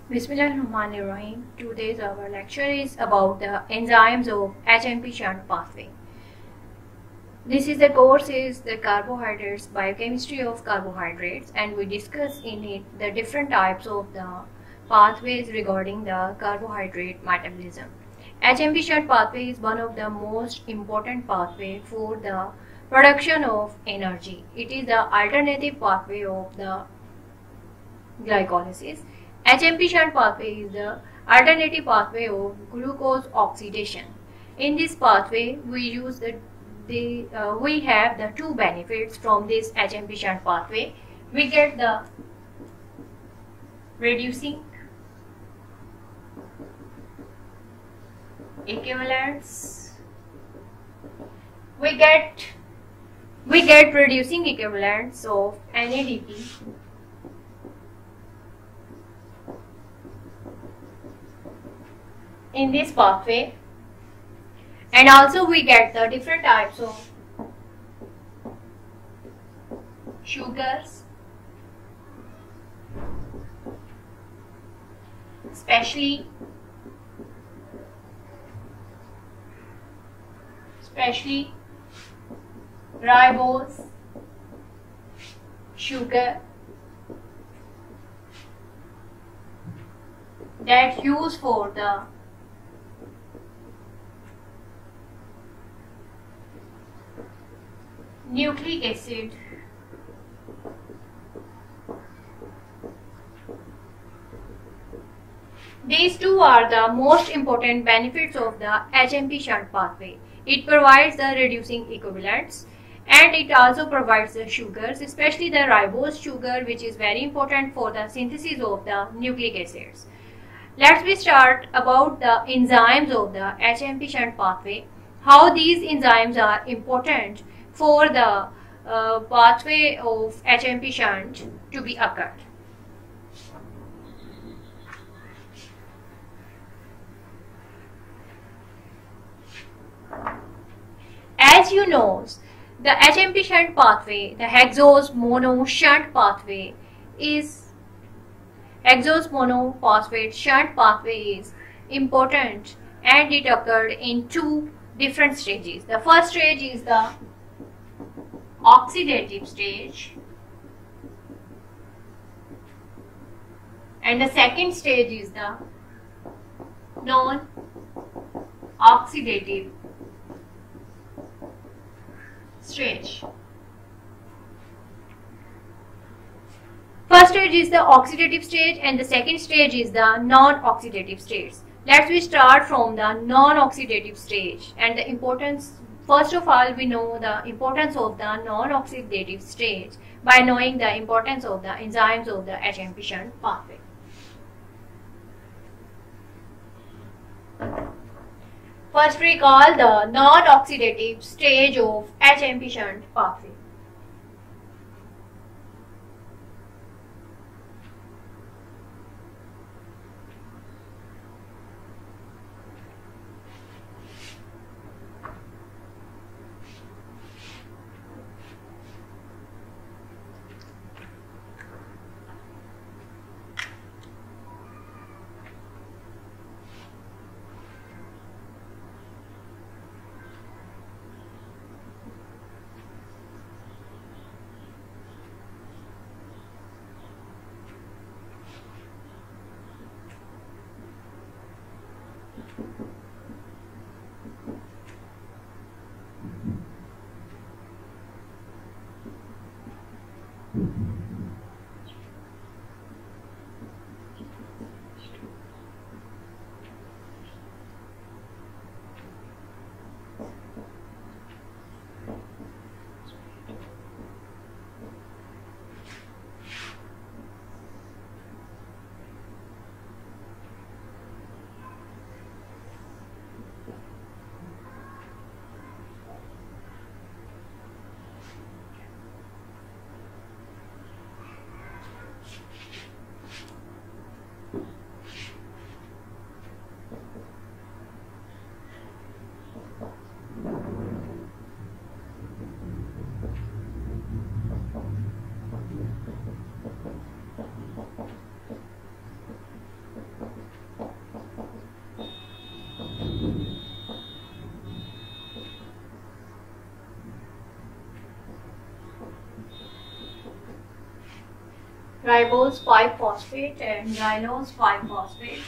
Bismillahirrahmanirrahim. Today's our lecture is about the enzymes of HMP shunt pathway. This is the course is the carbohydrates, biochemistry of carbohydrates, and we discuss in it the different types of the pathways regarding the carbohydrate metabolism. HMP shunt pathway is one of the most important pathway for the production of energy. It is the alternative pathway of the glycolysis. HMP shunt pathway is the alternative pathway of glucose oxidation. In this pathway, we have the two benefits from this HMP shunt pathway. We get the reducing equivalents. We get reducing equivalents of NADP in this pathway, and also we get the different types of sugars, especially ribose sugar that used for the nucleic acid These two are the most important benefits of the HMP shunt pathway. It provides the reducing equivalents, and it also provides the sugars, especially the ribose sugar, which is very important for the synthesis of the nucleic acids. Let's start about the enzymes of the HMP shunt pathway, how these enzymes are important for the pathway of HMP shunt to be occurred. As you know, the HMP shunt pathway, the hexose mono shunt pathway is hexose monophosphate shunt pathway is important, and it occurred in two different stages. The first stage is the oxidative stage, and the second stage is the non-oxidative stage. First stage is the oxidative stage, and the second stage is the non-oxidative stage. Let's start from the non-oxidative stage, and the importance. First of all, we know the importance of the non-oxidative stage by knowing the importance of the enzymes of the HMP shunt pathway. First, recall the non-oxidative stage of HMP shunt pathway. ribose 5-phosphate and xylose 5-phosphate.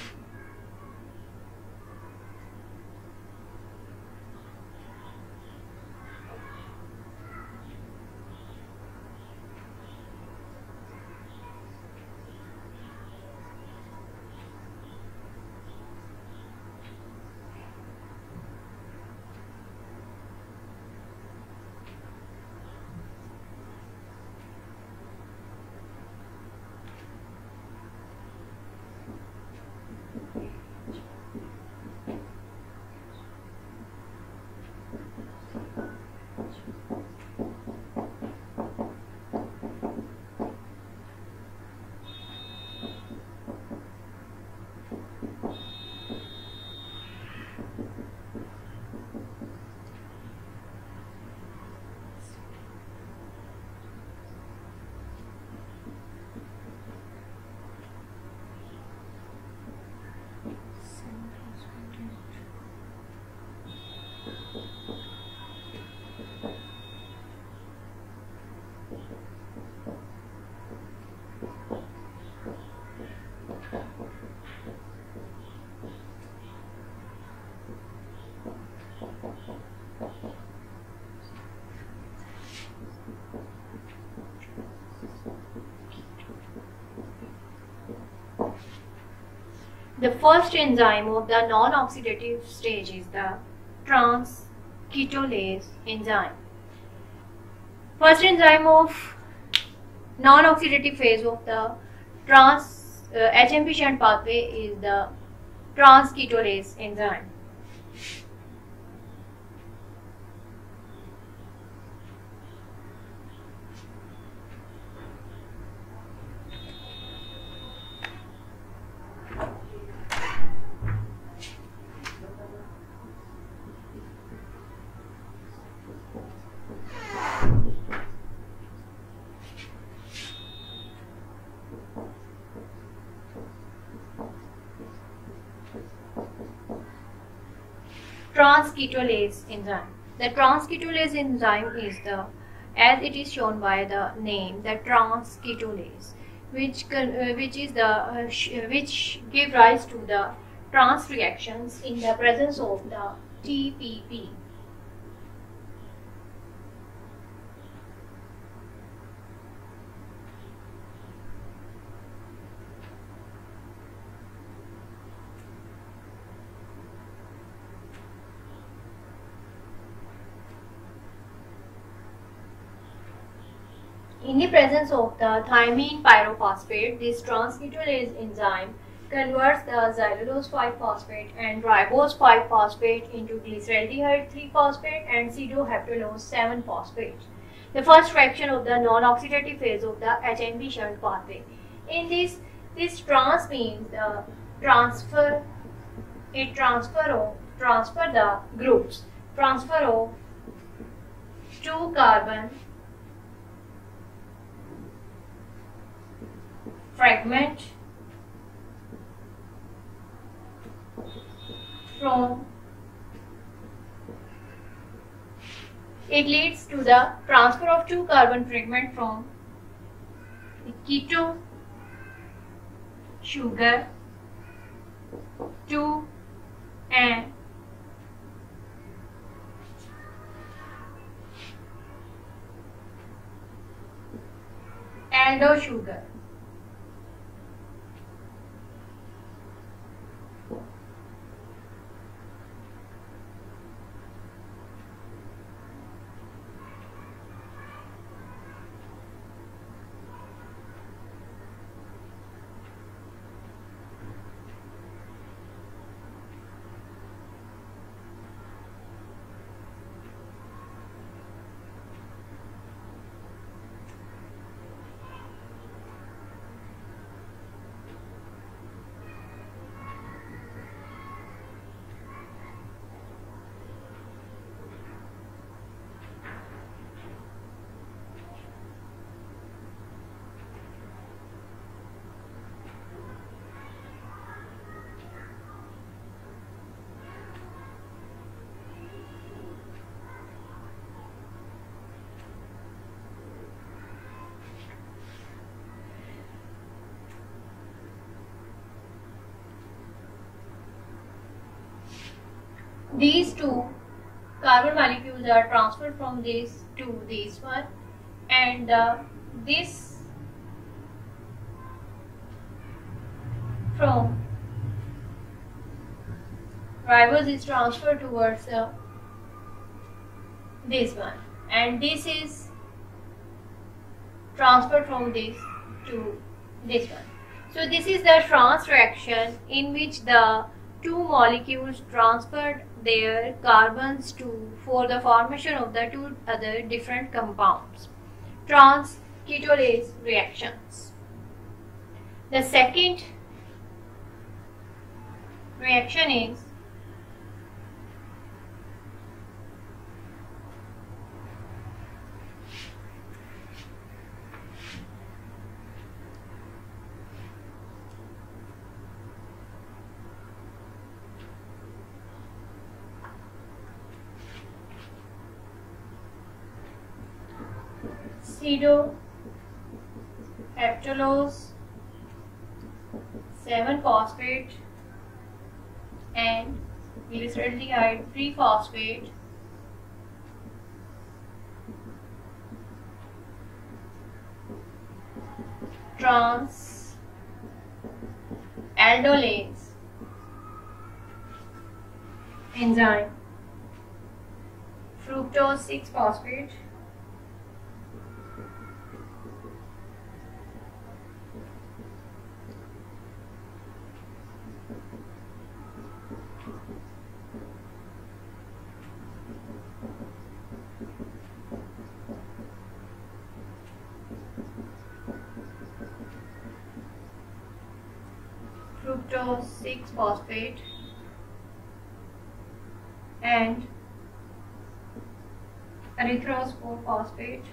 The first enzyme of the non-oxidative stage is the trans-ketolase enzyme. First enzyme of non-oxidative phase of the HMP shunt pathway is the trans-ketolase enzyme. Trans-ketolase enzyme. The trans-ketolase enzyme is as it is shown by the name, the trans-ketolase, which give rise to the trans reactions in the presence of the TPP. In the presence of the thymine pyrophosphate, this trans-ketolase enzyme converts the xylulose 5-phosphate and ribose 5-phosphate into glyceraldehyde 3-phosphate and pseudoheptalose 7-phosphate. The first reaction of the non-oxidative phase of the HMP shunt pathway. In this trans means the transfer the groups, transfer of 2 carbon fragment from, it leads to the transfer of 2 carbon fragment from the keto sugar to an aldo sugar. these two carbon molecules are transferred from this to this one, and this from ribose is transferred towards this one, and this is transferred from this to this one. So this is the trans reaction in which the two molecules transferred their carbons to for the formation of the two other different compounds. Trans ketolase reactions. The second reaction is pseudoheptulose 7-phosphate and glyceraldehyde 3-phosphate trans aldolase enzyme, fructose 6-phosphate, fructose 6-phosphate and erythrose 4-phosphate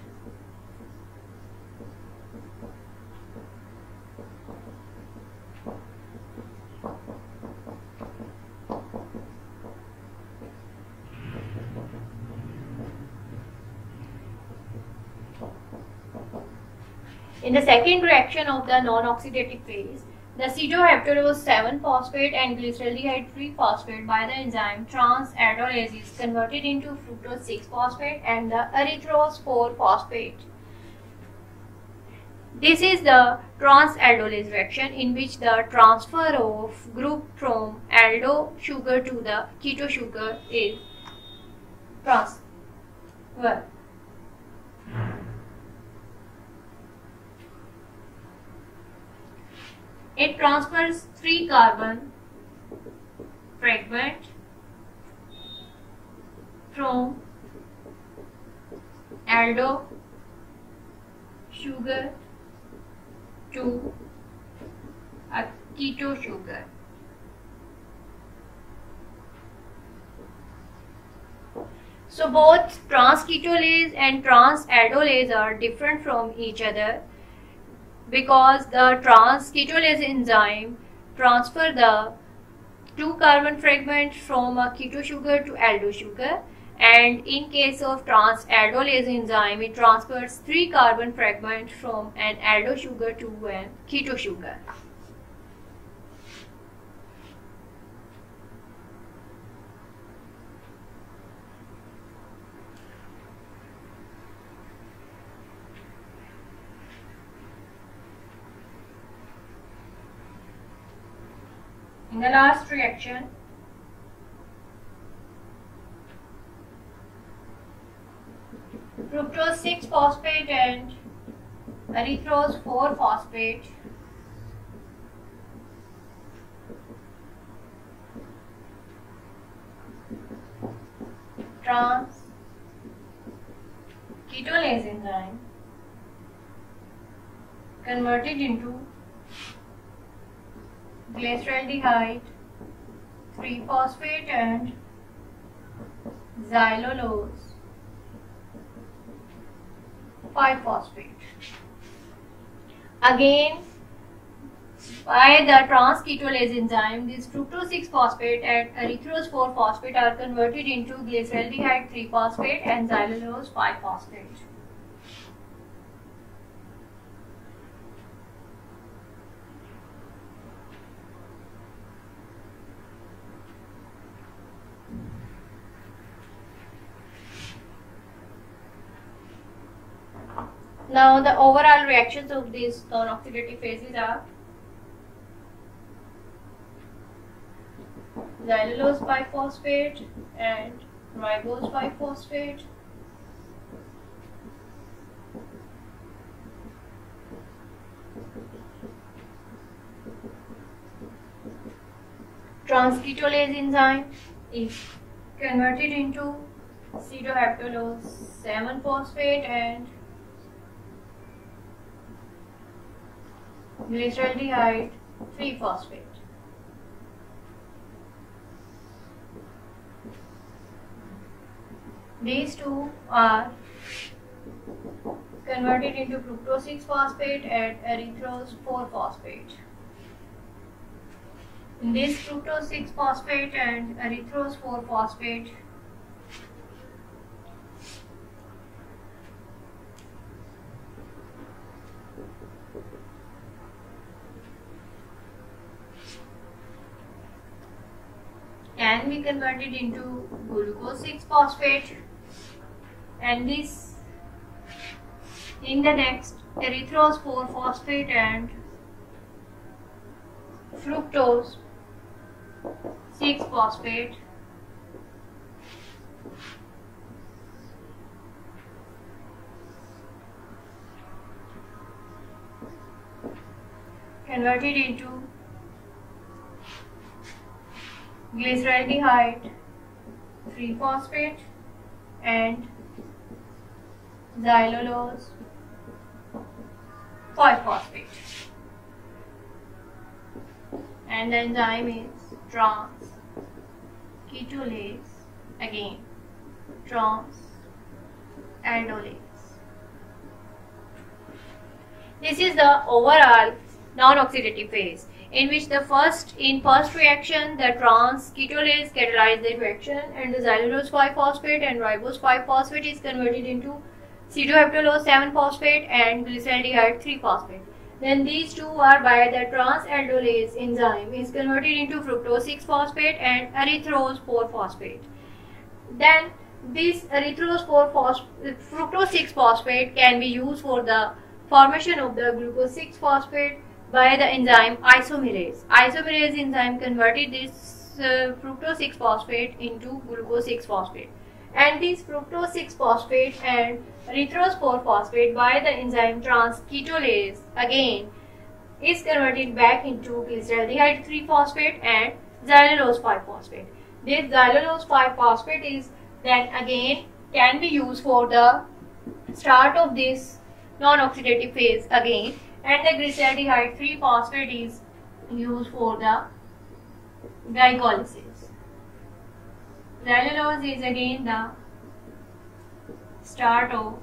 In the second reaction of the non-oxidative phase, the pseudoheptulose 7-phosphate and glyceraldehyde 3-phosphate by the enzyme trans-aldolase is converted into fructose 6-phosphate and the erythrose 4-phosphate. This is the trans-aldolase reaction in which the transfer of group from aldo sugar to the keto sugar is transferred. It transfers 3 carbon fragment from aldo sugar to a keto sugar. So both trans-ketolase and trans-aldolase are different from each other, because the trans-ketolase enzyme transfer the 2 carbon fragments from a keto sugar to aldo sugar, and in case of trans-aldolase enzyme it transfers 3 carbon fragments from an aldo sugar to a keto sugar. In the last reaction, fructose 6-phosphate and erythrose 4-phosphate trans-ketolase enzyme converted into glyceraldehyde 3-phosphate and xylulose 5-phosphate. Again, by the trans-ketolase enzyme, this fructose 6-phosphate and erythrose 4-phosphate are converted into glyceraldehyde 3-phosphate and xylulose 5-phosphate. Now the overall reactions of these non-oxidative phases are xylulose 5-phosphate and ribose 5-phosphate. Transketolase enzyme is converted into pseudoheptulose 7-phosphate and glyceraldehyde 3-phosphate. These two are converted into fructose 6-phosphate and erythrose 4-phosphate. In this fructose 6-phosphate and erythrose 4-phosphate, can be converted into glucose 6-phosphate, and this in the next erythrose 4-phosphate and fructose 6-phosphate converted into glyceraldehyde 3-phosphate and xylulose 5-phosphate. And the enzyme is transketolase, again transaldolase. This is the overall non-oxidative phase, in which the first reaction the transketolase catalyzes the reaction and the xylulose 5-phosphate and ribose 5-phosphate is converted into pseudoheptulose 7-phosphate and glyceraldehyde 3-phosphate. Then these two are by the transaldolase enzyme is converted into fructose 6-phosphate and erythrose 4-phosphate. Then this fructose 6-phosphate can be used for the formation of the glucose 6-phosphate by the enzyme isomerase. Isomerase enzyme converted this fructose 6-phosphate into glucose 6-phosphate. And this fructose 6-phosphate and erythrose 4-phosphate by the enzyme transketolase again is converted back into glyceraldehyde 3-phosphate and xylulose 5-phosphate. This xylulose 5-phosphate is then again can be used for the start of this non-oxidative phase again, and the glyceraldehyde 3-phosphate is used for the glycolysis. Xylulose is again the start of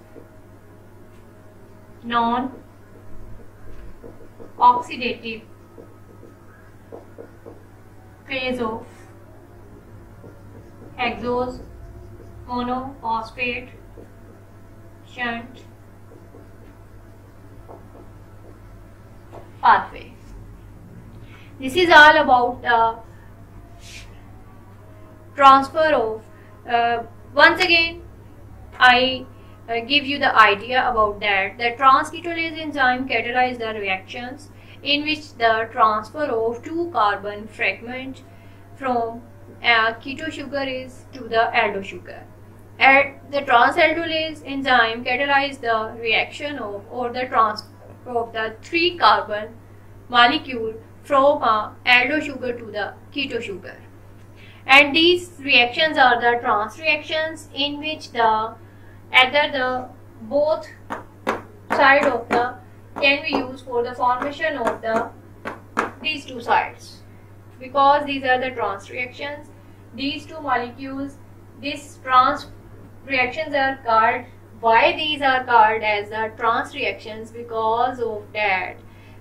non-oxidative phase of hexose monophosphate shunt pathway. This is all about the transfer of once again I give you the idea about that. The transketolase enzyme catalyzes the reactions in which the transfer of 2 carbon fragment from keto sugar is to the aldo sugar. And the transaldolase enzyme catalyzes the reaction of or the transfer of the 3 carbon molecule from aldo sugar to the keto sugar. And these reactions are the trans reactions in which the either the both side of the can be used for the formation of the these two sides, because these are the trans reactions. These two molecules, these trans reactions are called, why these are called as the trans reactions, because of that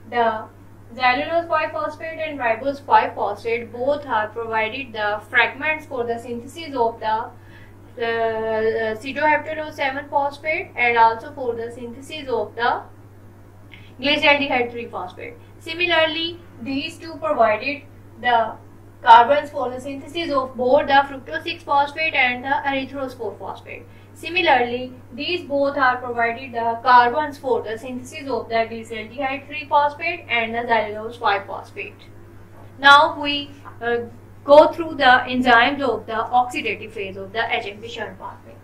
the xylulose 5-phosphate and ribose 5-phosphate both are provided the fragments for the synthesis of the pseudoheptulose 7-phosphate and also for the synthesis of the glyceraldehyde 3-phosphate. Similarly, these two provided the carbons for the synthesis of both the fructose 6-phosphate and the erythrose 4-phosphate. Similarly, these both are provided the carbons for the synthesis of the glyceraldehyde 3-phosphate and the xylulose 5-phosphate. Now we go through the enzymes of the oxidative phase of the HMP shunt pathway.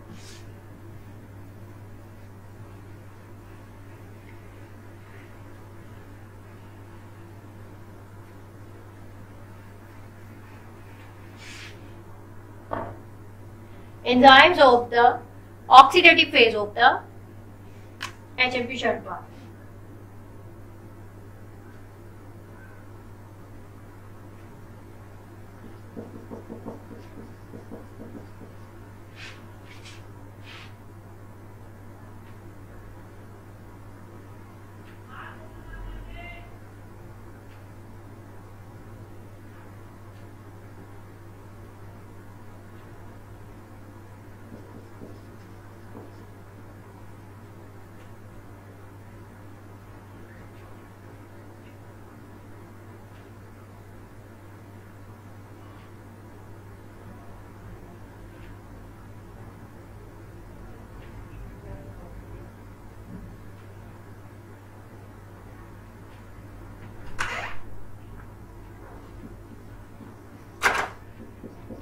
Enzymes of the oxidative phase of the HMP shunt pathway.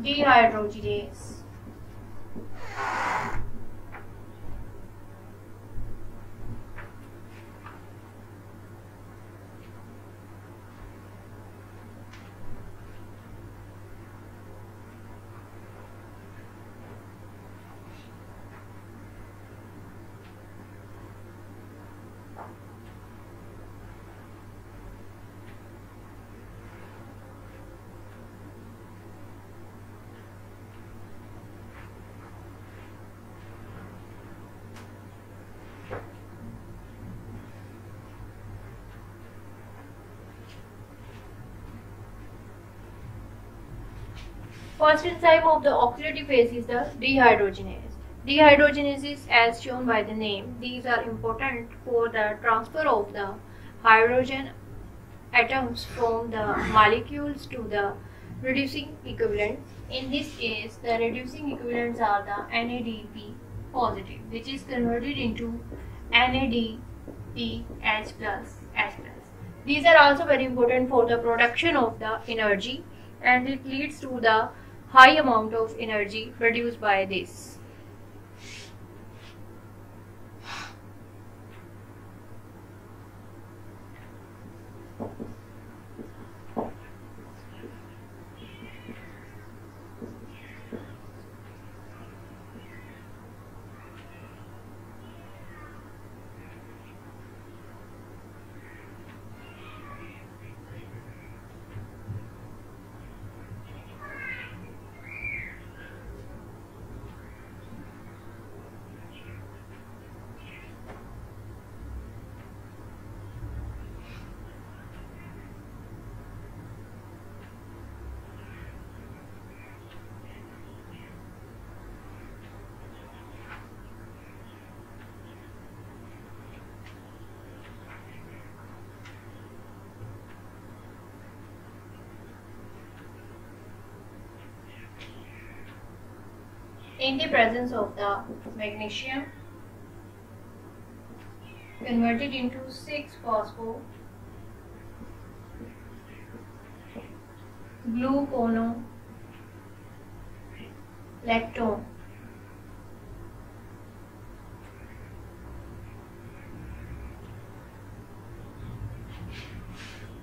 Dehydrogenase. First enzyme of the oxidative phase is the dehydrogenase. Dehydrogenase is as shown by the name. These are important for the transfer of the hydrogen atoms from the molecules to the reducing equivalents. In this case, the reducing equivalents are the NADP positive, which is converted into NADPH plus H plus. These are also very important for the production of the energy, and it leads to the high amount of energy produced by this. In the presence of the magnesium, converted into 6-phosphogluconolactone.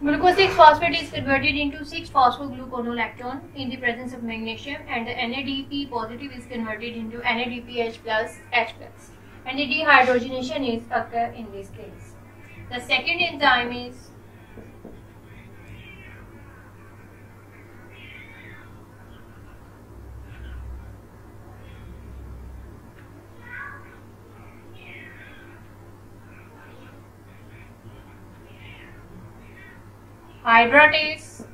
Glucose 6-phosphate is converted into 6-phosphogluconolactone in the presence of magnesium, and the NADP positive is converted into NADPH plus H plus, and the dehydrogenation is occur in this case. The second enzyme is hydratase,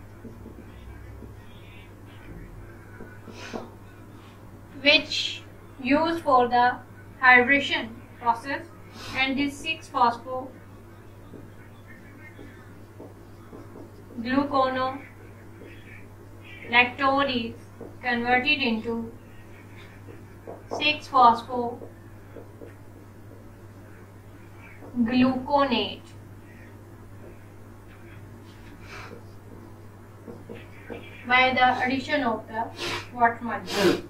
which used for the hydration process, and this 6-phosphogluconolactone is converted into 6-phosphogluconate by the addition of the water molecule.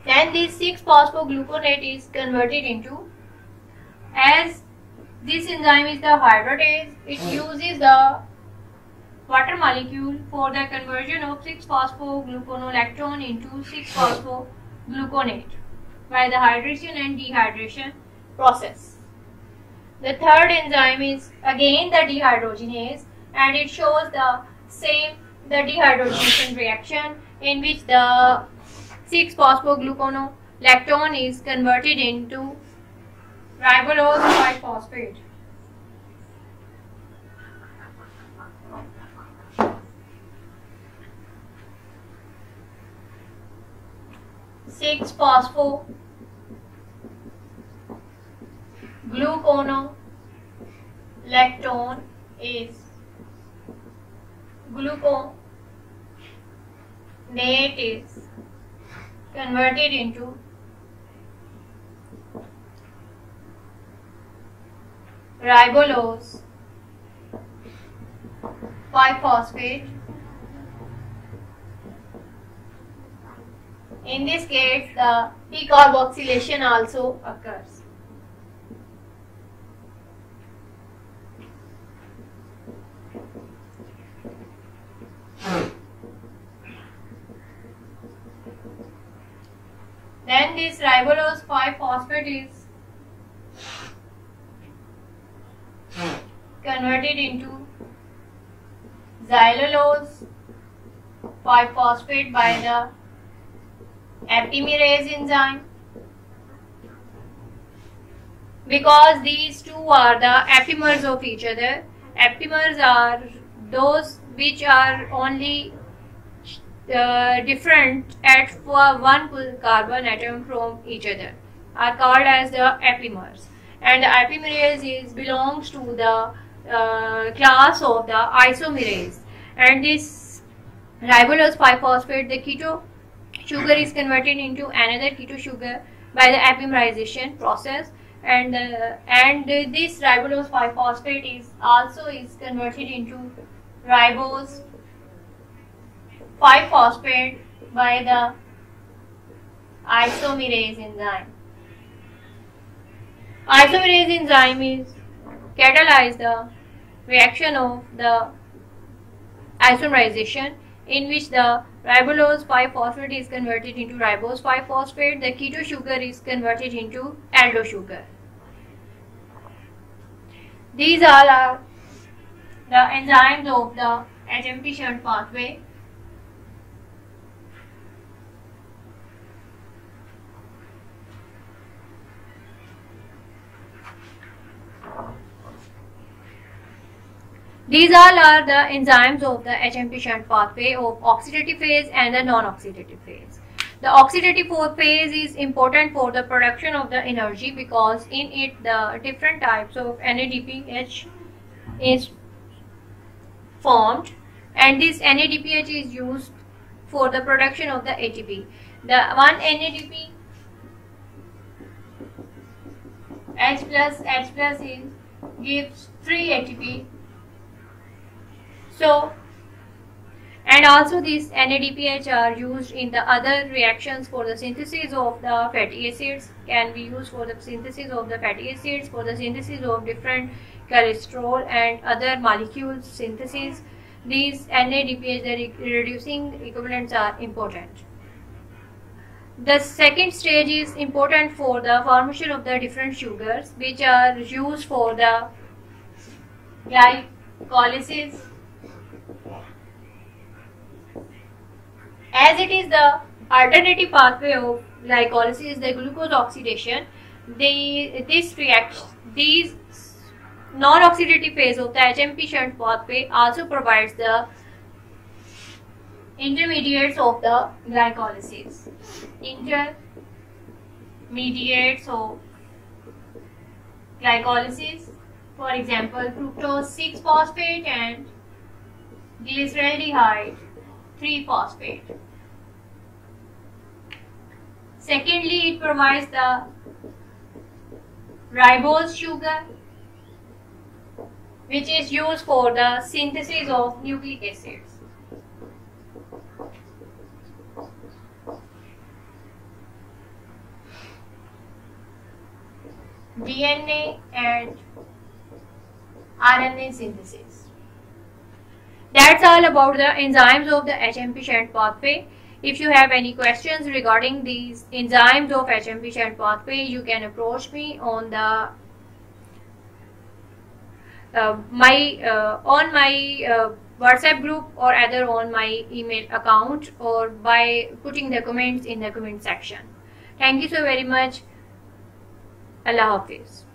Then this 6-phosphogluconate is converted into, as this enzyme is the hydratase, it uses the water molecule for the conversion of 6-phosphogluconolactone into 6-phosphogluconate by the hydration and dehydration process. The third enzyme is again the dehydrogenase, and it shows the same dehydrogenation reaction in which the 6-phosphogluconolactone is converted into ribulose 5-phosphate. Gluconolactone is gluconate is converted into ribulose 5-phosphate. In this case, the decarboxylation also occurs. Then this ribulose 5-phosphate is converted into xylulose 5-phosphate by the epimerase enzyme. Because these two are the epimers of each other. Epimers are those which are only different at one carbon atom from each other, are called as the epimers. And the epimerase belongs to the class of the isomerase. And this ribulose 5-phosphate, the keto sugar is converted into another keto sugar by the epimerization process, and this ribulose 5-phosphate is converted into ribose 5-phosphate by the isomerase enzyme. Isomerase enzyme is catalyze the reaction of the isomerization, in which the ribulose 5-phosphate is converted into ribose 5-phosphate, the keto sugar is converted into aldo sugar. These all are the enzymes of the HMP shunt pathway. These all are the enzymes of the HMP shunt pathway of oxidative phase and the non-oxidative phase. The oxidative phase is important for the production of the energy, because in it the different types of NADPH is formed, and this NADPH is used for the production of the ATP. The one NADP H plus gives 3 ATP. So, and also these NADPH are used in the other reactions for the synthesis of the fatty acids, can be used for the synthesis of the fatty acids, for the synthesis of different cholesterol and other molecules synthesis. These NADPH, the reducing equivalents, are important. The second stage is important for the formation of the different sugars, which are used for the glycolysis. As it is the alternative pathway of glycolysis, the glucose oxidation, these non-oxidative phase of the HMP shunt pathway also provides the intermediates of the glycolysis. Intermediates of glycolysis, for example, fructose 6-phosphate and glyceraldehyde 3-phosphate. Secondly, it provides the ribose sugar, which is used for the synthesis of nucleic acids. DNA and RNA synthesis. That's all about the enzymes of the HMP Shunt pathway. If you have any questions regarding these enzymes of HMP Shunt pathway, you can approach me on the my WhatsApp group, or either on my email account, or by putting the comments in the comment section. Thank you so very much. Allah Hafiz.